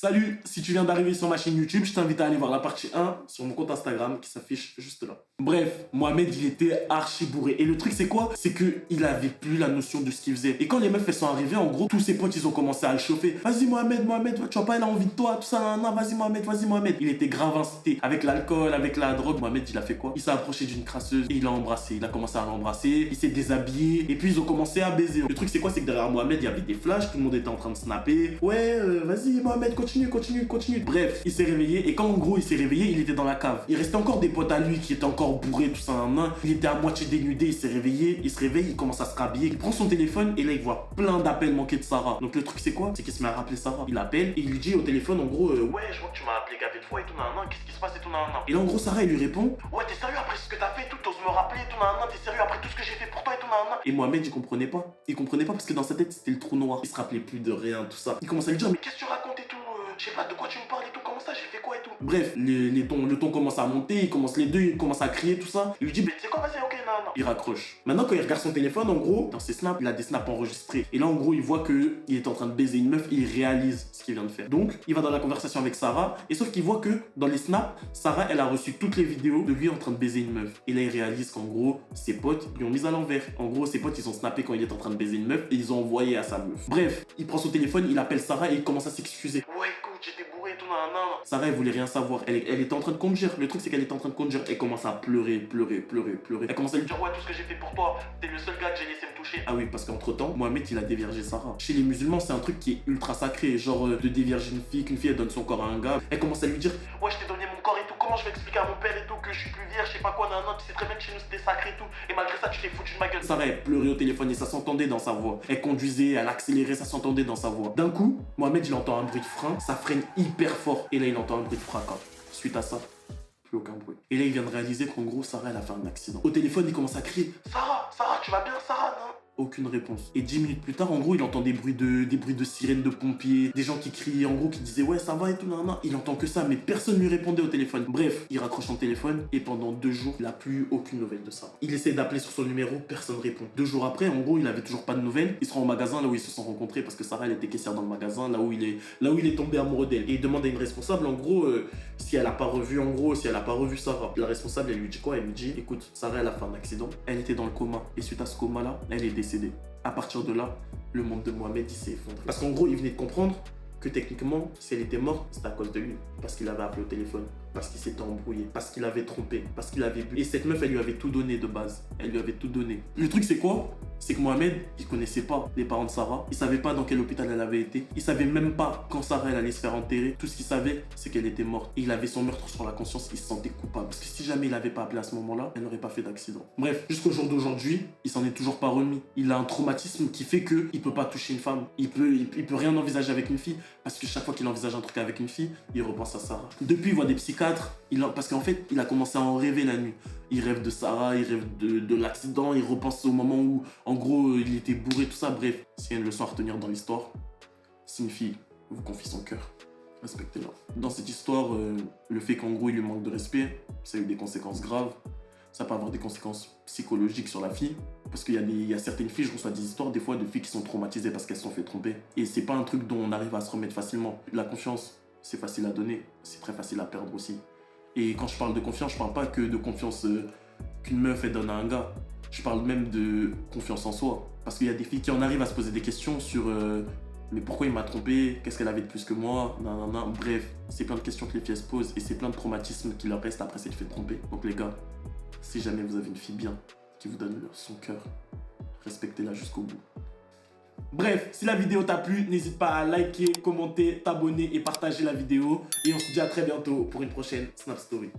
Salut, si tu viens d'arriver sur ma chaîne YouTube, je t'invite à aller voir la partie 1 sur mon compte Instagram qui s'affiche juste là. Bref, Mohamed, il était archi bourré. Et le truc, c'est quoi? C'est qu'il avait plus la notion de ce qu'il faisait. Et quand les meufs, elles sont arrivées, en gros, tous ses potes, ils ont commencé à le chauffer. Vas-y, Mohamed, tu vois pas, elle a envie de toi, tout ça, non, vas-y, Mohamed. Il était grave incité. Avec l'alcool, avec la drogue, Mohamed, il a fait quoi? Il s'est approché d'une crasseuse et il l'a embrassé. Il a commencé à l'embrasser, il s'est déshabillé. Et puis, ils ont commencé à baiser. Le truc, c'est quoi? C'est que derrière Mohamed, il y avait des flashs, tout le monde était en train de snapper. Ouais, vas-y, Mohamed, continue. Bref, il s'est réveillé. Et quand, en gros, il s'est réveillé, il était dans la cave. Il restait encore des potes à lui qui étaient encore bourrés, tout ça, il était à moitié dénudé, il s'est réveillé, il se réveille, il commence à se rhabiller, il prend son téléphone et là il voit plein d'appels manqués de Sarah. Donc le truc c'est quoi? C'est qu'il se met à rappeler Sarah. Il appelle et il lui dit au téléphone en gros ouais je vois que tu m'as appelé qu'à de fois et tout qu'est-ce qui se passe et tout Et là en gros Sarah elle lui répond ouais t'es sérieux après ce que t'as fait tout, t'oses me rappeler tout t'es sérieux après tout ce que j'ai fait pour toi et tout Et Mohamed il comprenait pas parce que dans sa tête c'était le trou noir. Il se rappelait plus de rien tout ça. Il commence à lui dire mais qu'est-ce que tu racontes et tout je sais pas de quoi tu me parles et tout, comment ça, j'ai fait quoi et tout. Bref, le ton commence à monter, les deux ils commencent à crier, tout ça. Il lui dit, mais c'est quoi, vas-y, ok, non. Il raccroche. Maintenant, quand il regarde son téléphone, en gros, dans ses snaps, il a des snaps enregistrés. Et là, en gros, il voit qu'il est en train de baiser une meuf et il réalise ce qu'il vient de faire. Donc, il va dans la conversation avec Sarah, et sauf qu'il voit que dans les snaps, Sarah, elle a reçu toutes les vidéos de lui en train de baiser une meuf. Et là, il réalise qu'en gros, ses potes lui ont mis à l'envers. En gros, ses potes, ils ont snappé quand il est en train de baiser une meuf et ils ont envoyé à sa meuf. Bref, il prend son téléphone, il appelle Sarah et il commence à s'excuser. Ouais, j'étais bourré et tout, Sarah, elle voulait rien savoir. Elle était en train de conduire. Le truc, c'est qu'elle était en train de conduire. Elle commence à pleurer. Elle commence à lui dire, ouais, tout ce que j'ai fait pour toi, t'es le seul gars que j'ai laissé me toucher. Ah oui, parce qu'entre temps, Mohamed, il a déviergé Sarah. Chez les musulmans, c'est un truc qui est ultra sacré. Genre, de dévierger une fille, qu'une fille, elle donne son corps à un gars. Elle commence à lui dire, ouais, je t'ai donné mon corps et tout. Comment je vais expliquer à mon père et tout que je suis plus vierge, je sais pas quoi, tu sais très bien que chez nous c'était sacré et tout. Et malgré ça, tu t'es foutu de ma gueule. Sarah, elle pleurait au téléphone et ça s'entendait dans sa voix. Elle conduisait, elle accélérait, ça s'entendait dans sa voix. D'un coup, Mohamed, il entend un bruit de frein, ça freine hyper fort. Et là, il entend un bruit de fracas. Suite à ça, plus aucun bruit. Et là, il vient de réaliser qu'en gros, Sarah, elle a fait un accident. Au téléphone, il commence à crier, Sarah, tu vas bien, Sarah, non? Aucune réponse. Et 10 minutes plus tard, en gros, il entend des bruits de sirènes de pompiers, des gens qui criaient, en gros, qui disaient ouais, ça va et tout, Il entend que ça, mais personne lui répondait au téléphone. Bref, il raccroche son téléphone et pendant 2 jours, il n'a plus eu aucune nouvelle de ça. Il essaie d'appeler sur son numéro, personne répond. 2 jours après, en gros, il avait toujours pas de nouvelles. Il se rend au magasin, là où ils se sont rencontrés, parce que Sarah, elle était caissière dans le magasin, là où il est tombé amoureux d'elle. Et il demande à une responsable, en gros, si elle a pas revu Sarah. La responsable, elle lui dit quoi? Elle lui dit, écoute, Sarah, elle a fait un accident, elle était dans le coma. Et suite à ce coma-là, elle est décédée. À partir de là, le monde de Mohamed, il s'est effondré. Parce qu'en gros, il venait de comprendre que techniquement, si elle était morte, c'était à cause de lui. Parce qu'il avait appelé au téléphone, parce qu'il s'était embrouillé, parce qu'il avait trompé, parce qu'il avait bu. Et cette meuf, elle lui avait tout donné de base. Elle lui avait tout donné. Le truc, c'est quoi? C'est que Mohamed, il connaissait pas les parents de Sarah. Il savait pas dans quel hôpital elle avait été. Il savait même pas quand Sarah, elle allait se faire enterrer. Tout ce qu'il savait, c'est qu'elle était morte. Et il avait son meurtre sur la conscience, il se sentait coupable. Parce que si jamais il avait pas appelé à ce moment-là, elle n'aurait pas fait d'accident. Bref, jusqu'au jour d'aujourd'hui, il s'en est toujours pas remis. Il a un traumatisme qui fait que il peut pas toucher une femme. Il peut rien envisager avec une fille. Parce que chaque fois qu'il envisage un truc avec une fille, il repense à Sarah. Depuis, il voit des psychiatres. Parce qu'en fait, il a commencé à en rêver la nuit. Il rêve de Sarah, il rêve de l'accident, il repense au moment où, en gros, il était bourré, tout ça. Bref, s'il y a une leçon à retenir dans l'histoire, si une fille vous confie son cœur, respectez-la. Dans cette histoire, le fait qu'en gros, il lui manque de respect, ça a eu des conséquences graves. Ça peut avoir des conséquences psychologiques sur la fille. Parce qu'il y a certaines filles, je reçois des histoires des fois de filles qui sont traumatisées parce qu'elles se sont fait tromper. Et c'est pas un truc dont on arrive à se remettre facilement. La confiance, c'est facile à donner, c'est très facile à perdre aussi. Et quand je parle de confiance, je parle pas que de confiance qu'une meuf elle donne à un gars. Je parle même de confiance en soi. Parce qu'il y a des filles qui en arrivent à se poser des questions sur mais pourquoi il m'a trompé? Qu'est-ce qu'elle avait de plus que moi? Bref, c'est plein de questions que les filles se posent et c'est plein de traumatismes qui leur restent après s'être fait tromper. Donc les gars, si jamais vous avez une fille bien qui vous donne son cœur, respectez-la jusqu'au bout. Bref, si la vidéo t'a plu, n'hésite pas à liker, commenter, t'abonner et partager la vidéo. Et on se dit à très bientôt pour une prochaine Snap Story.